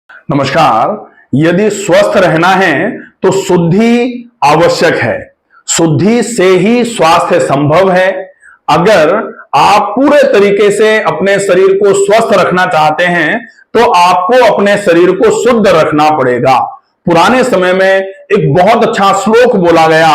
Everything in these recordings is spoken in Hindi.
नमस्कार। यदि स्वस्थ रहना है तो शुद्धि आवश्यक है। शुद्धि से ही स्वास्थ्य संभव है। अगर आप पूरे तरीके से अपने शरीर को स्वस्थ रखना चाहते हैं तो आपको अपने शरीर को शुद्ध रखना पड़ेगा। पुराने समय में एक बहुत अच्छा श्लोक बोला गया,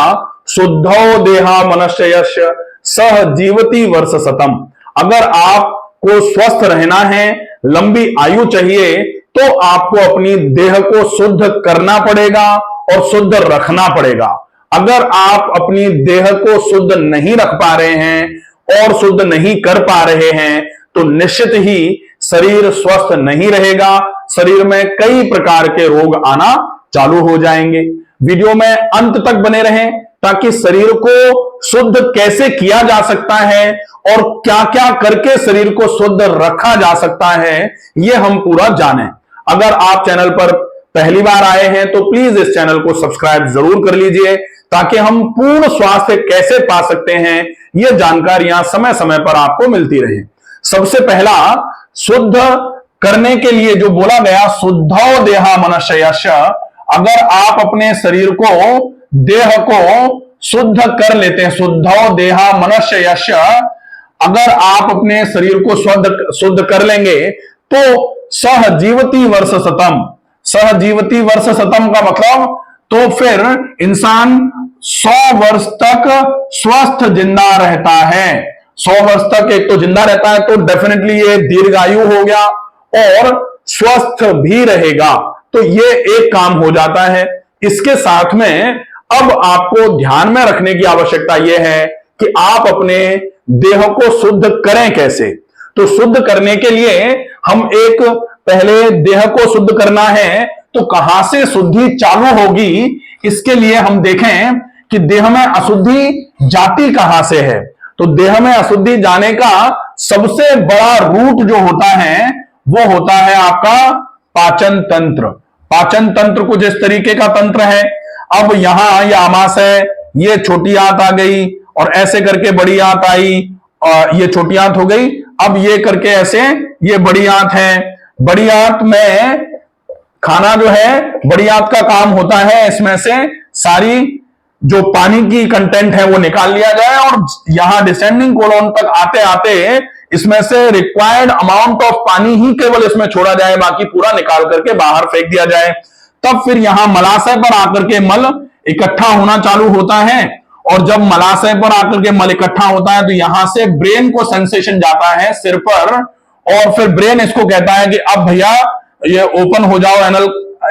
शुद्धो देहा मनुष्यस्य सह जीवति वर्ष शतम। अगर आपको स्वस्थ रहना है, लंबी आयु चाहिए, तो आपको अपनी देह को शुद्ध करना पड़ेगा और शुद्ध रखना पड़ेगा। अगर आप अपनी देह को शुद्ध नहीं रख पा रहे हैं और शुद्ध नहीं कर पा रहे हैं तो निश्चित ही शरीर स्वस्थ नहीं रहेगा। शरीर में कई प्रकार के रोग आना चालू हो जाएंगे। वीडियो में अंत तक बने रहें ताकि शरीर को शुद्ध कैसे किया जा सकता है और क्या क्या करके शरीर को शुद्ध रखा जा सकता है, यह हम पूरा जानें। अगर आप चैनल पर पहली बार आए हैं तो प्लीज इस चैनल को सब्सक्राइब जरूर कर लीजिए ताकि हम पूर्ण स्वास्थ्य कैसे पा सकते हैं ये जानकारियां समय समय पर आपको मिलती रहे। सबसे पहला, शुद्ध करने के लिए जो बोला गया, शुद्धो देहा मनुष्यस्य। अगर आप अपने शरीर को, देह को शुद्ध कर लेते हैं, शुद्धो देहा मनुष्यस्य, अगर आप अपने शरीर को शुद्ध कर लेंगे तो सहजीवति वर्ष शतम। सहजीवति वर्ष शतम का मतलब तो फिर इंसान 100 वर्ष तक स्वस्थ जिंदा रहता है। 100 वर्ष तक एक तो जिंदा रहता है तो डेफिनेटली ये दीर्घायु हो गया और स्वस्थ भी रहेगा। तो ये एक काम हो जाता है। इसके साथ में अब आपको ध्यान में रखने की आवश्यकता यह है कि आप अपने देह को शुद्ध करें कैसे। तो शुद्ध करने के लिए हम एक पहले देह को शुद्ध करना है तो कहां से शुद्धि चालू होगी, इसके लिए हम देखें कि देह में अशुद्धि जाती कहां से है। तो देह में अशुद्धि जाने का सबसे बड़ा रूट जो होता है वो होता है आपका पाचन तंत्र। पाचन तंत्र कुछ इस तरीके का तंत्र है। अब यहां ये आमाशय, ये छोटी आंत आ गई और ऐसे करके बड़ी आंत आई, ये छोटी आंत हो गई। अब ये करके ऐसे ये बड़ी आंत है। बड़ी आंत में खाना जो है, बड़ी आंत का काम होता है इसमें से सारी जो पानी की कंटेंट है वो निकाल लिया जाए और यहां डिसेंडिंग कोलोन तक आते आते इसमें से रिक्वायर्ड अमाउंट ऑफ पानी ही केवल इसमें छोड़ा जाए, बाकी पूरा निकाल करके बाहर फेंक दिया जाए। तब फिर यहां मलाशय पर आकर के मल इकट्ठा होना चालू होता है और जब मलाशय पर आकर के मल इकट्ठा होता है तो यहां से ब्रेन को सेंसेशन जाता है सिर पर और फिर ब्रेन इसको कहता है कि अब भैया ये ओपन हो जाओ, एनल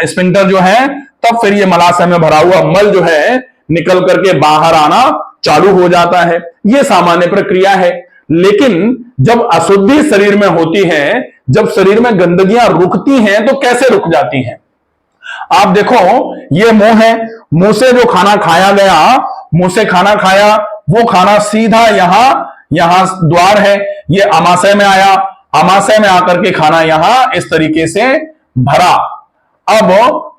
स्फिंक्टर जो है। तब फिर ये मलाशय में भरा हुआ मल जो है निकल करके बाहर आना चालू हो जाता है। ये सामान्य प्रक्रिया है। लेकिन जब अशुद्धि शरीर में होती है, जब शरीर में गंदगियां रुकती हैं तो कैसे रुक जाती हैं। आप देखो, ये मुंह है, मुंह से जो खाना खाया गया, मुंह से खाना खाया, वो खाना सीधा यहां द्वार है, ये आमाशय में आया, आमाशय में आकर के खाना यहां इस तरीके से भरा। अब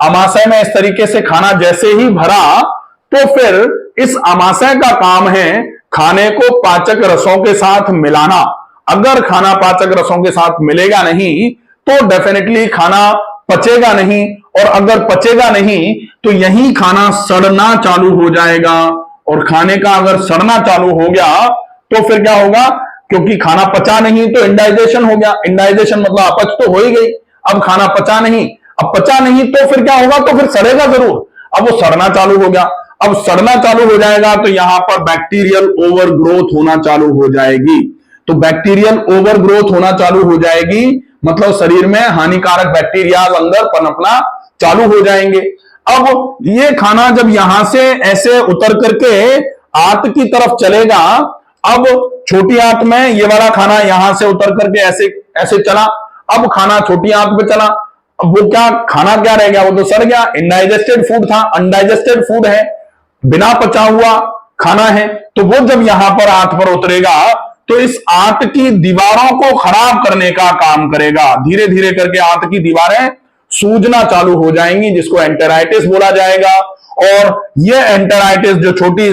आमाशय में इस तरीके से खाना जैसे ही भरा तो फिर इस आमाशय का काम है खाने को पाचक रसों के साथ मिलाना। अगर खाना पाचक रसों के साथ मिलेगा नहीं तो डेफिनेटली खाना पचेगा नहीं, और अगर पचेगा नहीं तो यही खाना सड़ना चालू हो जाएगा। और खाने का अगर सड़ना चालू हो गया तो फिर क्या होगा, क्योंकि खाना पचा नहीं तो इंडाइजेशन हो गया। इंडाइजेशन मतलब अपच तो हो ही गई। अब खाना पचा नहीं, अब पचा नहीं तो फिर क्या होगा, तो फिर सड़ेगा जरूर। अब वो सड़ना चालू हो गया। अब सड़ना चालू हो जाएगा तो यहां पर बैक्टीरियल ओवर ग्रोथ होना चालू हो जाएगी। तो बैक्टीरियल ओवर ग्रोथ होना चालू हो जाएगी मतलब शरीर में हानिकारक बैक्टीरिया अंदर पनपना चालू हो जाएंगे। अब ये खाना जब यहां से ऐसे उतर करके आंत की तरफ चलेगा, अब छोटी आंत में ये वाला खाना यहां से उतर करके ऐसे ऐसे चला, अब खाना छोटी आंत पे चला। अब वो क्या खाना क्या रह गया, वो तो सड़ गया। इनडाइजेस्टेड फूड था, अनडाइजेस्टेड फूड है, बिना पचा हुआ खाना है। तो वो जब यहां पर आंत पर उतरेगा तो इस आंत की दीवारों को खराब करने का काम करेगा। धीरे धीरे करके आंत की दीवारें सूजना चालू हो जाएंगी, जिसको एंटेराइटिस बोला जाएगा। और ये एंटेराइटिस जो छोटी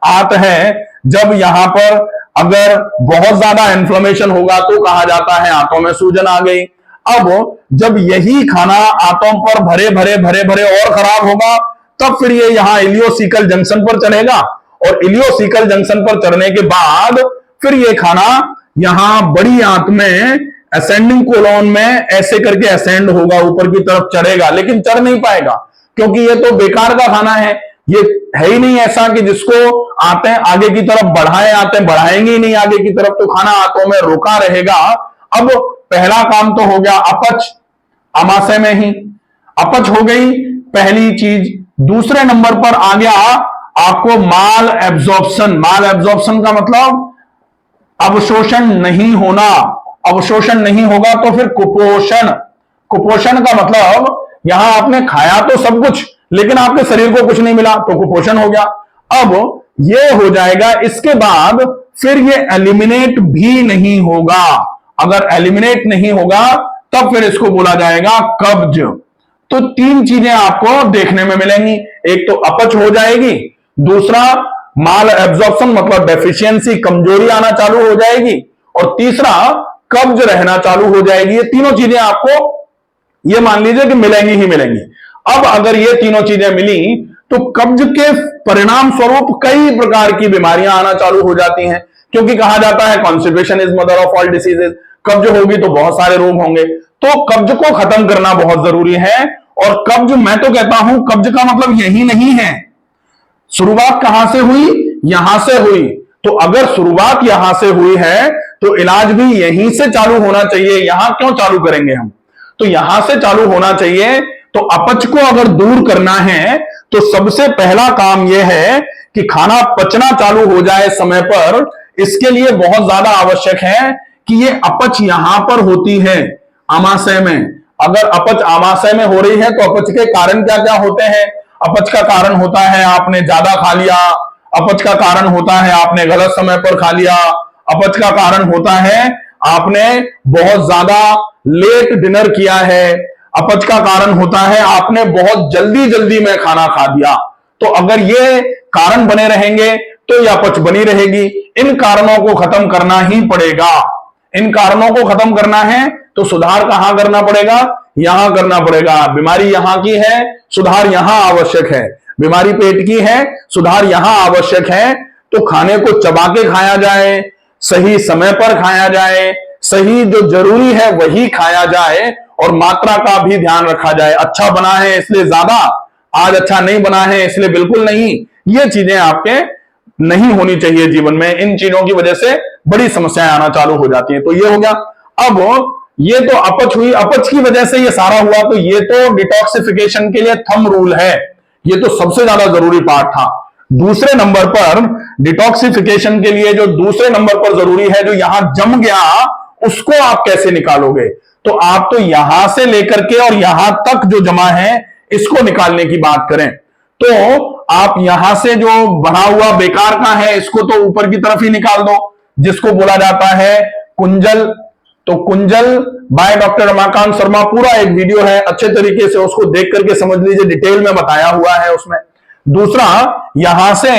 आंत है, जब यहां पर अगर बहुत ज्यादा इन्फ्लेमेशन होगा तो कहा जाता है आंतों में सूजन आ गई। अब जब यही खाना आंतों पर भरे भरे भरे भरे और खराब होगा, तब फिर ये यहां इलियोसिकल जंक्शन पर चढ़ेगा, और इलियोसिकल जंक्शन पर चढ़ने के बाद फिर ये खाना यहां बड़ी आंत में असेंडिंग कोलोन में ऐसे करके असेंड होगा, ऊपर की तरफ चढ़ेगा, लेकिन चढ़ नहीं पाएगा क्योंकि ये तो बेकार का खाना है। ये है ही नहीं ऐसा कि जिसको आते हैं आगे की तरफ बढ़ाए, आते हैं बढ़ाएंगे ही नहीं आगे की तरफ, तो खाना आंतों में रुका रहेगा। अब पहला काम तो हो गया अपच, आमाशय में ही अपच हो गई पहली चीज। दूसरे नंबर पर आ गया आपको माल एब्जॉर्प्शन। माल एब्जॉर्प्शन का मतलब अवशोषण नहीं होना। अवशोषण नहीं होगा तो फिर कुपोषण। कुपोषण का मतलब यहां आपने खाया तो सब कुछ, लेकिन आपके शरीर को कुछ नहीं मिला, तो कुपोषण हो गया। अब ये हो जाएगा, इसके बाद फिर ये एलिमिनेट भी नहीं होगा। अगर एलिमिनेट नहीं होगा तब फिर इसको बोला जाएगा कब्ज। तो तीन चीजें आपको देखने में मिलेंगी, एक तो अपच हो जाएगी, दूसरा माल एब्जॉर्प्शन मतलब डेफिशिएंसी, कमजोरी आना चालू हो जाएगी, और तीसरा कब्ज रहना चालू हो जाएगी। ये तीनों चीजें आपको ये मान लीजिए कि मिलेंगी ही मिलेंगी। अब अगर ये तीनों चीजें मिली तो कब्ज के परिणाम स्वरूप कई प्रकार की बीमारियां आना चालू हो जाती हैं, क्योंकि कहा जाता है constipation is mother of all diseases. कब्ज होगी तो बहुत सारे रोग होंगे, तो कब्ज को खत्म करना बहुत जरूरी है। और कब्ज, मैं तो कहता हूं कब्ज का मतलब यही नहीं है। शुरुआत कहां से हुई? यहां से हुई। तो अगर शुरुआत यहां से हुई है तो इलाज भी यहीं से चालू होना चाहिए। यहां क्यों चालू करेंगे हम? तो यहां से चालू होना चाहिए। तो अपच को अगर दूर करना है तो सबसे पहला काम यह है कि खाना पचना चालू हो जाए समय पर। इसके लिए बहुत ज्यादा आवश्यक है कि ये अपच यहां पर होती है आमाशय में। अगर अपच आमाशय में हो रही है तो अपच के कारण क्या क्या होते हैं? अपच का कारण होता है आपने ज्यादा खा लिया, अपच का कारण होता है आपने गलत समय पर खा लिया, अपच का कारण होता है आपने बहुत ज्यादा लेट डिनर किया है, अपच का कारण होता है आपने बहुत जल्दी जल्दी में खाना खा दिया। तो अगर ये कारण बने रहेंगे तो यह अपच बनी रहेगी। इन कारणों को खत्म करना ही पड़ेगा। इन कारणों को खत्म करना है तो सुधार कहां करना पड़ेगा? यहां करना पड़ेगा। बीमारी यहां की है, सुधार यहां आवश्यक है। बीमारी पेट की है, सुधार यहां आवश्यक है। तो खाने को चबा के खाया जाए, सही समय पर खाया जाए, सही जो जरूरी है वही खाया जाए, और मात्रा का भी ध्यान रखा जाए। अच्छा बना है इसलिए ज्यादा, आज अच्छा नहीं बना है इसलिए बिल्कुल नहीं। ये चीजें आपके नहीं होनी चाहिए जीवन में। इन चीजों की वजह से बड़ी समस्याएं आना चालू हो जाती हैं। तो ये हो गया। अब ये तो अपच हुई, अपच की वजह से ये सारा हुआ, तो ये तो डिटॉक्सिफिकेशन के लिए थंब रूल है। ये तो सबसे ज्यादा जरूरी पार्ट था। दूसरे नंबर पर डिटॉक्सिफिकेशन के लिए जो दूसरे नंबर पर जरूरी है, जो यहां जम गया उसको आप कैसे निकालोगे? तो आप तो यहां से लेकर के और यहां तक जो जमा है इसको निकालने की बात करें तो आप यहां से जो बना हुआ बेकार का है इसको तो ऊपर की तरफ ही निकाल दो, जिसको बोला जाता है कुंजल। तो कुंजल बाय डॉक्टर रमाकांत शर्मा, पूरा एक वीडियो है, अच्छे तरीके से उसको देख करके समझ लीजिए, डिटेल में बताया हुआ है उसमें। दूसरा, यहां से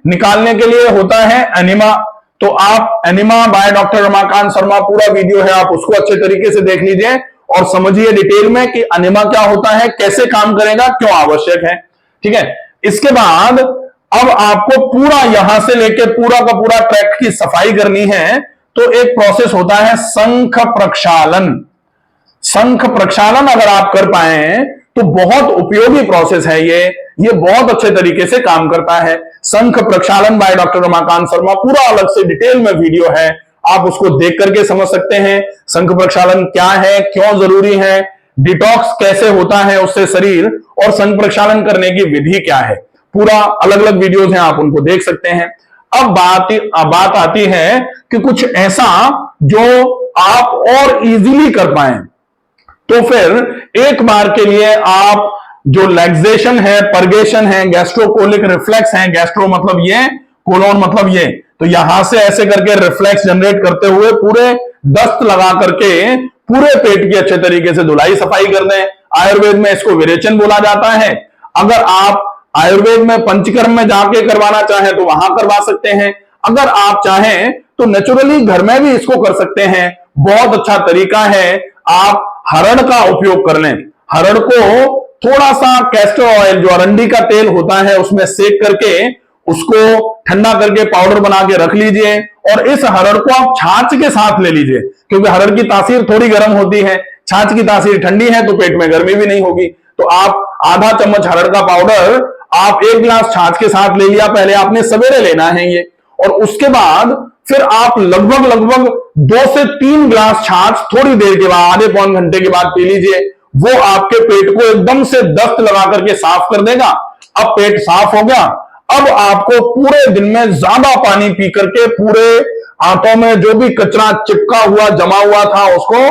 निकालने के लिए होता है एनिमा। तो आप enema by doctor Ramakant Sharma, पूरा वीडियो है, आप उसको अच्छे तरीके से देख लीजिए और समझिए डिटेल में कि एनिमा क्या होता है, कैसे काम करेगा, क्यों आवश्यक है। ठीक है। इसके बाद अब आपको पूरा यहां से लेके पूरा का पूरा ट्रैक्ट की सफाई करनी है, तो एक प्रोसेस होता है शंख प्रक्षालन। शंख प्रक्षालन अगर आप कर पाए तो बहुत उपयोगी प्रोसेस है ये बहुत अच्छे तरीके से काम करता है। शंख प्रक्षालन बाय डॉक्टर रमाकांत शर्मा, पूरा अलग से डिटेल में वीडियो है, आप उसको देख करके समझ सकते हैं शंख प्रक्षालन क्या है, क्यों जरूरी है, डिटॉक्स कैसे होता है उससे शरीर, और शंख प्रक्षालन करने की विधि क्या है। पूरा अलग अलग वीडियोज हैं, आप उनको देख सकते हैं। अब बात आती है कि कुछ ऐसा जो आप और इजीली कर पाए। तो फिर एक बार के लिए आप जो लैक्सेशन है, परगेशन है, गैस्ट्रोकोलिक रिफ्लेक्स है, गैस्ट्रो मतलब ये, कोलोन मतलब ये, तो यहां से ऐसे करके रिफ्लेक्स जनरेट करते हुए पूरे दस्त लगा करके पूरे पेट की अच्छे तरीके से धुलाई सफाई कर दें। आयुर्वेद में इसको विरेचन बोला जाता है। अगर आप आयुर्वेद में पंचकर्म में जाके करवाना चाहें तो वहां करवा सकते हैं। अगर आप चाहें तो नेचुरली घर में भी इसको कर सकते हैं। बहुत अच्छा तरीका है। आप हरड़ का उपयोग कर लें। हरड़ को थोड़ा सा कैस्टर ऑयल, जो अरंडी का तेल होता है, उसमें सेक करके उसको ठंडा करके पाउडर बना के रख लीजिए और इस हरड़ को आप छाछ के साथ ले लीजिए, क्योंकि हरड़ की तासीर थोड़ी गर्म होती है, छाछ की तासीर ठंडी है, तो पेट में गर्मी भी नहीं होगी। तो आप आधा चम्मच हरड़ का पाउडर आप 1 गिलास छाछ के साथ ले लिया, पहले आपने सवेरे लेना है ये, और उसके बाद फिर आप लगभग 2 से 3 गिलास छाछ थोड़ी देर के बाद, आधे पौन घंटे के बाद पी लीजिए। वो आपके पेट को एकदम से दस्त लगा करके साफ कर देगा। अब पेट साफ हो गया, अब आपको पूरे दिन में ज्यादा पानी पी करके पूरे आंतों में जो भी कचरा चिपका हुआ जमा हुआ था उसको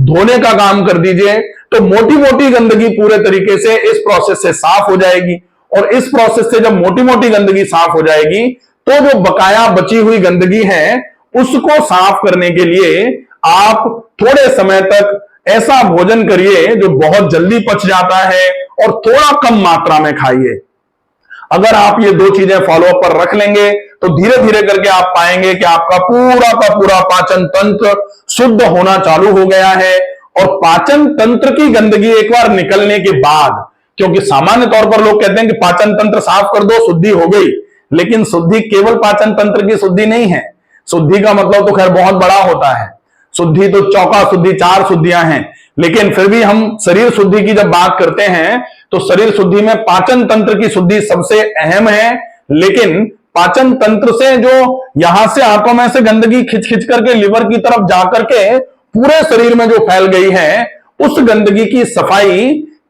धोने का काम कर दीजिए। तो मोटी मोटी गंदगी पूरे तरीके से इस प्रोसेस से साफ हो जाएगी, और इस प्रोसेस से जब मोटी मोटी गंदगी साफ हो जाएगी तो जो बकाया बची हुई गंदगी है उसको साफ करने के लिए आप थोड़े समय तक ऐसा भोजन करिए जो बहुत जल्दी पच जाता है और थोड़ा कम मात्रा में खाइए। अगर आप ये 2 चीजें फॉलोअप पर रख लेंगे तो धीरे धीरे करके आप पाएंगे कि आपका पूरा का पूरा पाचन तंत्र शुद्ध होना चालू हो गया है। और पाचन तंत्र की गंदगी एक बार निकलने के बाद, क्योंकि सामान्य तौर पर लोग कहते हैं कि पाचन तंत्र साफ कर दो शुद्धि हो गई, लेकिन शुद्धि केवल पाचन तंत्र की शुद्धि नहीं है। शुद्धि का मतलब तो खैर बहुत बड़ा होता है, शुद्धि तो चौका शुद्धि, 4 शुद्धियां हैं, लेकिन फिर भी हम शरीर शुद्धि की जब बात करते हैं तो शरीर शुद्धि में पाचन तंत्र की शुद्धि सबसे अहम है। लेकिन पाचन तंत्र से जो यहां से आंतों में से गंदगी खिंच खिंच करके लिवर की तरफ जाकर के पूरे शरीर में जो फैल गई है, उस गंदगी की सफाई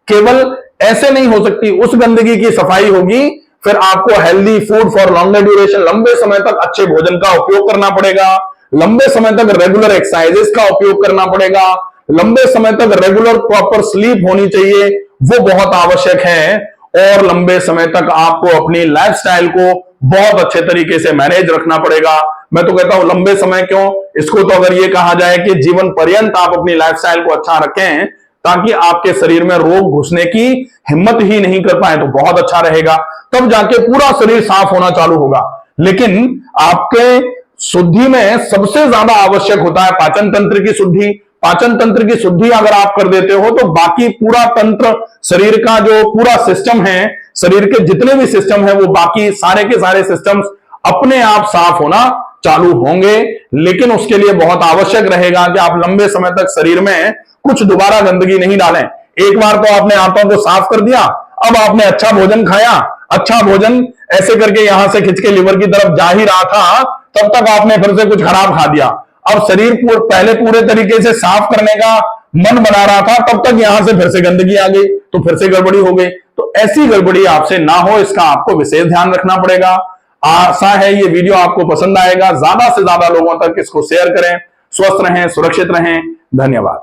केवल ऐसे नहीं हो सकती। उस गंदगी की सफाई होगी, फिर आपको healthy food for longer duration, लंबे समय तक अच्छे भोजन का उपयोग करना पड़ेगा, लंबे समय तक रेगुलर एक्सरसाइजेस का उपयोग करना पड़ेगा, लंबे समय तक रेगुलर प्रॉपर स्लीप होनी चाहिए, वो बहुत आवश्यक है। और लंबे समय तक आपको अपनी लाइफस्टाइल को बहुत अच्छे तरीके से मैनेज रखना पड़ेगा। मैं तो कहता हूं लंबे समय क्यों, इसको तो अगर ये कहा जाए कि जीवन पर्यंत आप अपनी लाइफस्टाइल को अच्छा रखें ताकि आपके शरीर में रोग घुसने की हिम्मत ही नहीं कर पाए, तो बहुत अच्छा रहेगा। तब जाके पूरा शरीर साफ होना चालू होगा। लेकिन आपके शुद्धि में सबसे ज्यादा आवश्यक होता है पाचन तंत्र की शुद्धि। पाचन तंत्र की शुद्धि अगर आप कर देते हो तो बाकी पूरा तंत्र, शरीर का जो पूरा सिस्टम है, शरीर के जितने भी सिस्टम है, वो बाकी सारे के सारे सिस्टम्स अपने आप साफ होना चालू होंगे। लेकिन उसके लिए बहुत आवश्यक रहेगा कि आप लंबे समय तक शरीर में कुछ दोबारा गंदगी नहीं डालें। एक बार तो आपने आंतों को साफ कर दिया, अब आपने अच्छा भोजन खाया, अच्छा भोजन ऐसे करके यहां से खिंच के लिवर की तरफ जा ही रहा था, तब तक आपने फिर से कुछ खराब खा दिया। अब शरीर पहले पूरे तरीके से साफ करने का मन बना रहा था, तब तक यहां से फिर से गंदगी आ गई, तो फिर से गड़बड़ी हो गई। तो ऐसी गड़बड़ी आपसे ना हो, इसका आपको विशेष ध्यान रखना पड़ेगा। आशा है ये वीडियो आपको पसंद आएगा। ज्यादा से ज्यादा लोगों तक इसको शेयर करें। स्वस्थ रहें, सुरक्षित रहें। धन्यवाद।